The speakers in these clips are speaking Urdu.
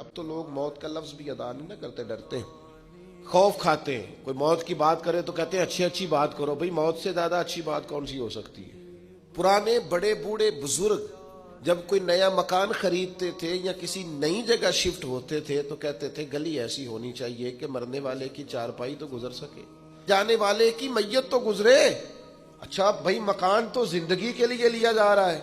اب تو لوگ موت کا لفظ بھی ادا نہیں نہ کرتے، ڈرتے ہیں، خوف کھاتے ہیں۔ کوئی موت کی بات کرے تو کہتے ہیں اچھی اچھی بات کرو۔ بھئی موت سے زیادہ اچھی بات کون سی ہو سکتی ہے؟ پرانے بڑے بوڑھے بزرگ جب کوئی نیا مکان خریدتے تھے یا کسی نئی جگہ شفٹ ہوتے تھے تو کہتے تھے گلی ایسی ہونی چاہیے کہ مرنے والے کی چارپائی تو گزر سکے، جانے والے کی میت تو گزرے۔ اچھا بھائی مکان تو زندگی کے لیے لیا جا رہا ہے،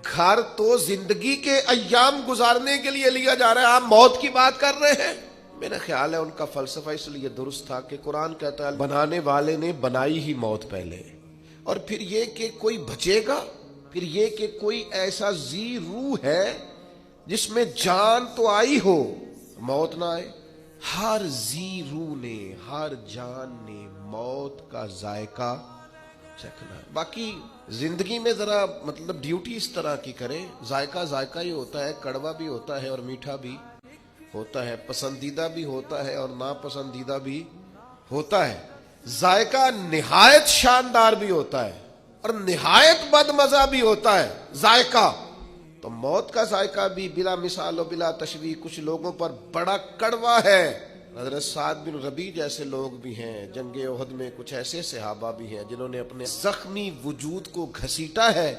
گھر تو زندگی کے ایام گزارنے کے لیے لیا جا رہا ہے، آپ موت کی بات کر رہے ہیں۔ میرا خیال ہے ان کا فلسفہ اس لیے درست تھا کہ قرآن کہتا ہے بنانے والے نے بنائی ہی موت پہلے، اور پھر یہ کہ کوئی بچے گا، پھر یہ کہ کوئی ایسا ذی روح ہے جس میں جان تو آئی ہو موت نہ آئے۔ ہر ذی روح نے، ہر جان نے موت کا ذائقہ چکھنا ہے۔ باقی زندگی میں ذرا مطلب ڈیوٹی اس طرح کی کریں، ذائقہ ذائقہ ہی ہوتا ہے، کڑوا بھی ہوتا ہے اور میٹھا بھی ہوتا ہے، پسندیدہ بھی ہوتا ہے اور ناپسندیدہ بھی ہوتا ہے، ذائقہ نہایت شاندار بھی ہوتا ہے اور نہایت بد مزہ بھی ہوتا ہے ذائقہ۔ تو موت کا ذائقہ بھی بلا مثال و بلا تشبیہ کچھ لوگوں پر بڑا کڑوا ہے۔ حضرت سعد بن ربیع جیسے لوگ بھی ہیں، جنگ احد میں کچھ ایسے صحابہ بھی ہیں جنہوں نے اپنے زخمی وجود کو گھسیٹا ہے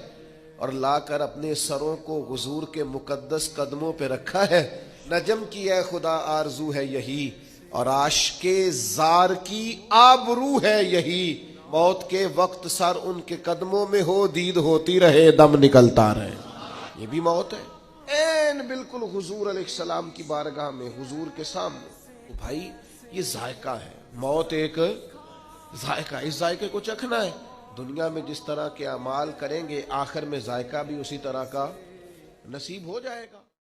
اور لا کر اپنے سروں کو حضور کے مقدس قدموں پہ رکھا ہے۔ نجم کی اے خدا آرزو ہے یہی، اور عاشق زار کی آبرو ہے یہی، موت کے وقت سر ان کے قدموں میں ہو، دید ہوتی رہے دم نکلتا رہے۔ یہ بھی موت ہے، این بالکل حضور علیہ السلام کی بارگاہ میں، حضور کے سامنے۔ تو بھائی یہ ذائقہ ہے، موت ایک ذائقہ، اس ذائقے کو چکھنا ہے۔ دنیا میں جس طرح کے اعمال کریں گے آخر میں ذائقہ بھی اسی طرح کا نصیب ہو جائے گا۔